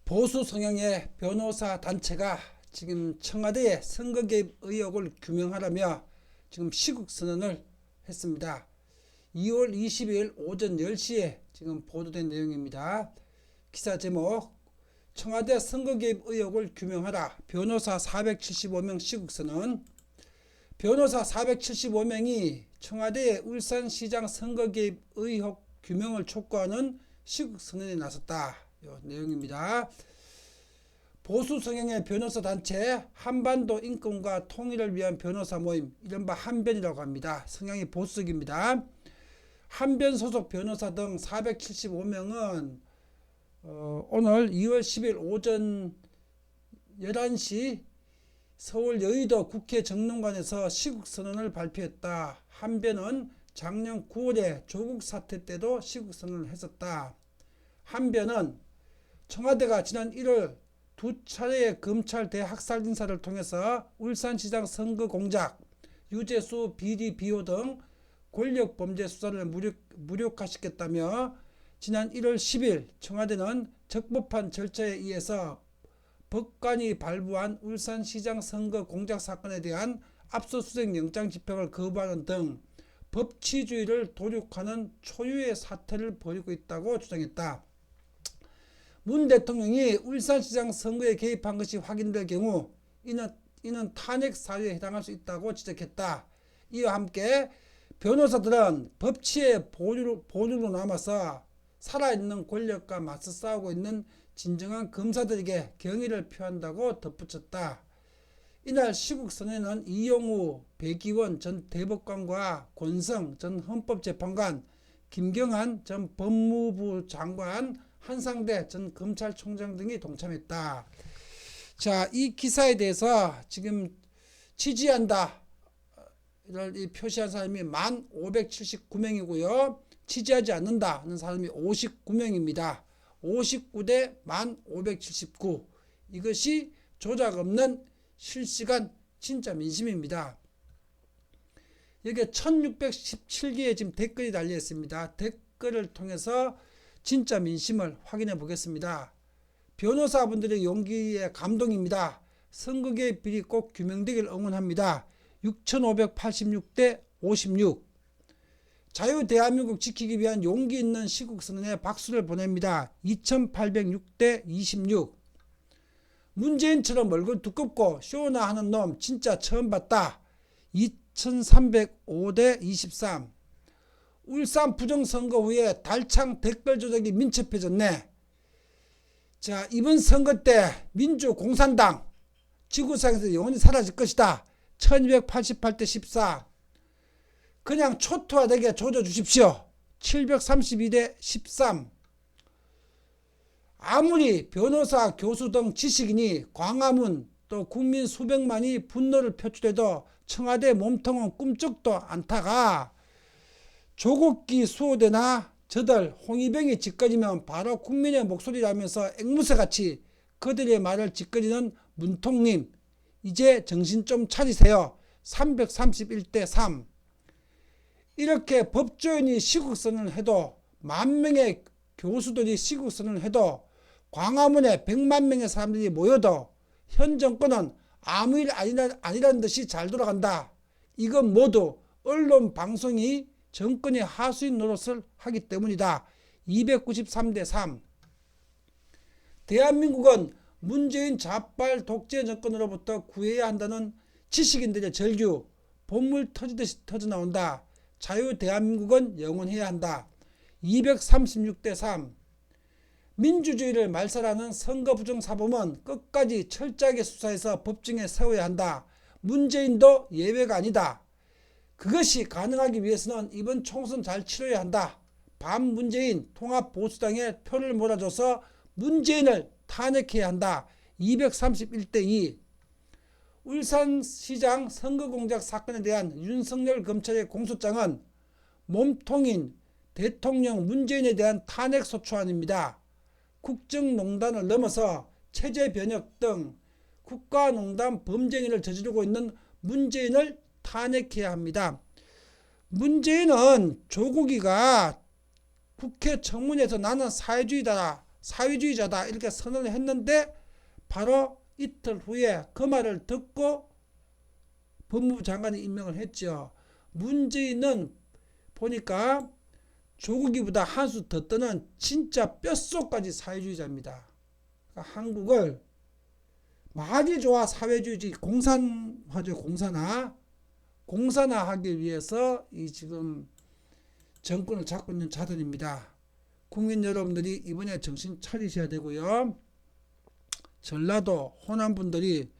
보수 성향의 변호사 단체가 지금 청와대의 선거 개입 의혹을 규명하라며 지금 시국 선언을 했습니다. 2월 22일 오전 10시에 지금 보도된 내용입니다. 기사 제목: 청와대 선거 개입 의혹을 규명하라. 변호사 475명 시국 선언. 변호사 475명이 청와대의 울산시장 선거 개입 의혹 규명을 촉구하는 시국 선언에 나섰다. 이 내용입니다. 보수 성향의 변호사 단체 한반도 인권과 통일을 위한 변호사 모임, 이른바 한변이라고 합니다. 성향이 보수적입니다. 한변 소속 변호사 등 475명은 오늘 2월 10일 오전 11시 서울 여의도 국회 정론관에서 시국선언을 발표했다. 한변은 작년 9월에 조국 사태 때도 시국선언을 했었다. 한변은 청와대가 지난 1월 두 차례의 검찰 대학살 인사를 통해서 울산시장 선거 공작, 유재수 비리 비호 등 권력범죄 수사를 무력화시켰다며 지난 1월 10일 청와대는 적법한 절차에 의해서 법관이 발부한 울산시장 선거 공작 사건에 대한 압수수색 영장 집행을 거부하는 등 법치주의를 도륙하는 초유의 사태를 벌이고 있다고 주장했다. 문 대통령이 울산시장 선거에 개입한 것이 확인될 경우 이는 탄핵 사유에 해당할 수 있다고 지적했다. 이와 함께 변호사들은 법치의 보류로 남아서 살아있는 권력과 맞서 싸우고 있는 진정한 검사들에게 경의를 표한다고 덧붙였다. 이날 시국선언에는 이용우, 배기원 전 대법관과 권성 전 헌법재판관, 김경한 전 법무부 장관, 한상대 전 검찰총장 등이 동참했다. 자, 이 기사에 대해서 지금 지지한다 를 표시한 사람이 1579명이고요. 지지하지 않는다 하는 사람이 59명입니다. 59대 1579. 이것이 조작 없는 실시간 진짜 민심입니다. 여기에 1617개의 지금 댓글이 달려 있습니다. 댓글을 통해서 진짜 민심을 확인해 보겠습니다. 변호사분들의 용기에 감동입니다. 선거 개입 비리 꼭 규명되길 응원합니다. 6586대 56. 자유 대한민국 지키기 위한 용기 있는 시국선언에 박수를 보냅니다. 2806대 26. 문재인처럼 얼굴 두껍고 쇼나 하는 놈 진짜 처음 봤다. 2305대 23. 울산 부정선거 후에 달창 댓글 조작이 민첩해졌네. 자, 이번 선거 때 민주공산당 지구상에서 영원히 사라질 것이다. 1288대 14. 그냥 초토화되게 조져주십시오. 732대 13. 아무리 변호사, 교수 등 지식인이 광화문 또 국민 수백만이 분노를 표출해도 청와대 몸통은 꿈쩍도 않다가 조국기 수호대나 저들 홍위병이 짓거리면 바로 국민의 목소리라면서 앵무새같이 그들의 말을 짓거리는 문통님, 이제 정신 좀 차리세요. 331대 3. 이렇게 법조인이 시국선언을 해도, 만명의 교수들이 시국선언을 해도, 광화문에 100만 명의 사람들이 모여도 현 정권은 아무 일 아니라는 듯이 잘 돌아간다. 이건 모두 언론 방송이 정권의 하수인 노릇을 하기 때문이다. 293대 3. 대한민국은 문재인 좌빨 독재 정권으로부터 구해야 한다는 지식인들의 절규, 본물 터지듯이 터져나온다. 자유 대한민국은 영원해야 한다. 236대 3. 민주주의를 말살하는 선거부정사범은 끝까지 철저하게 수사해서 법정에 세워야 한다. 문재인도 예외가 아니다. 그것이 가능하기 위해서는 이번 총선 잘 치러야 한다. 반문재인 통합보수당에 표를 몰아줘서 문재인을 탄핵해야 한다. 231대 2. 울산시장 선거공작 사건에 대한 윤석열 검찰의 공소장은 몸통인 대통령 문재인에 대한 탄핵소추안입니다. 국정농단을 넘어서 체제변혁 등 국가농단 범죄행위를 저지르고 있는 문재인을 탄핵해야 합니다. 문재인은 조국이가 국회 청문회에서 나는 사회주의다, 사회주의자다 이렇게 선언을 했는데 바로 이틀 후에 그 말을 듣고 법무부 장관이 임명을 했죠. 문재인은 보니까 조국이보다 한 수 더 떠는 진짜 뼛속까지 사회주의자입니다. 그러니까 한국을 많이 좋아 사회주의 공산화죠. 공산화하기 위해서 이 지금 정권을 잡고 있는 자들입니다. 국민 여러분들이 이번에 정신 차리셔야 되고요. 전라도 호남 분들이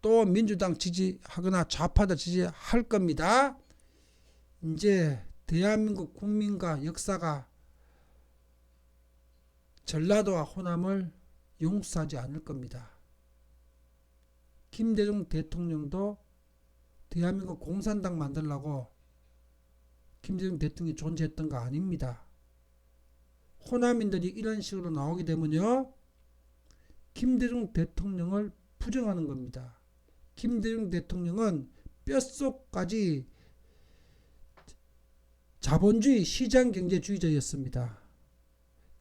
또 민주당 지지하거나 좌파들 지지할 겁니다. 이제 대한민국 국민과 역사가 전라도와 호남을 용서하지 않을 겁니다. 김대중 대통령도 대한민국 공산당 만들려고 김대중 대통령이 존재했던 거 아닙니다. 호남인들이 이런 식으로 나오게 되면요, 김대중 대통령을 부정하는 겁니다. 김대중 대통령은 뼛속까지 자본주의 시장경제주의자였습니다.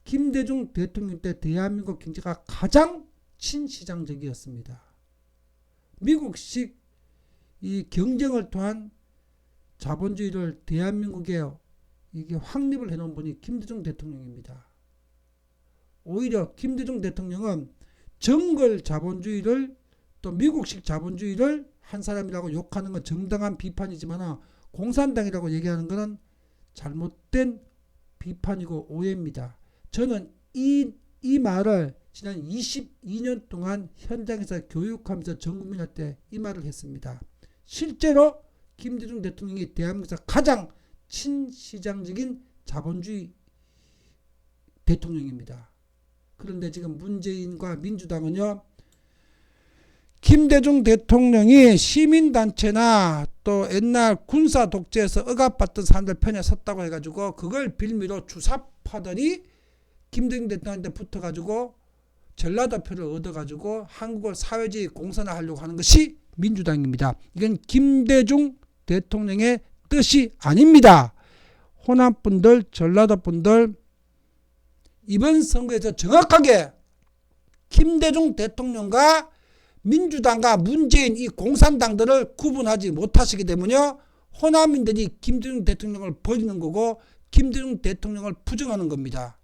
김대중 대통령 때 대한민국 경제가 가장 친시장적이었습니다. 미국식 이 경쟁을 통한 자본주의를 대한민국에 이게 확립을 해놓은 분이 김대중 대통령입니다. 오히려 김대중 대통령은 정글 자본주의를 또 미국식 자본주의를 한 사람이라고 욕하는 건 정당한 비판이지만 공산당이라고 얘기하는 것은 잘못된 비판이고 오해입니다. 저는 이 말을 지난 22년 동안 현장에서 교육하면서 전 국민한테 이 말을 했습니다. 실제로 김대중 대통령이 대한민국에서 가장 친시장적인 자본주의 대통령입니다. 그런데 지금 문재인과 민주당은요, 김대중 대통령이 시민단체나 또 옛날 군사 독재에서 억압받던 사람들 편에 섰다고 해가지고 그걸 빌미로 주사파들이 김대중 대통령한테 붙어가지고 전라도표를 얻어가지고 한국을 사회주의 공산화하려고 하는 것이 민주당입니다. 이건 김대중 대통령의 뜻이 아닙니다. 호남분들, 전라도분들 이번 선거에서 정확하게 김대중 대통령과 민주당과 문재인 이 공산당들을 구분하지 못하시게 되면요, 호남인들이 김대중 대통령을 버리는 거고 김대중 대통령을 부정하는 겁니다.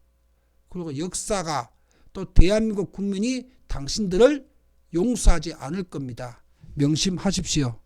그리고 역사가 또 대한민국 국민이 당신들을 용서하지 않을 겁니다. 명심하십시오.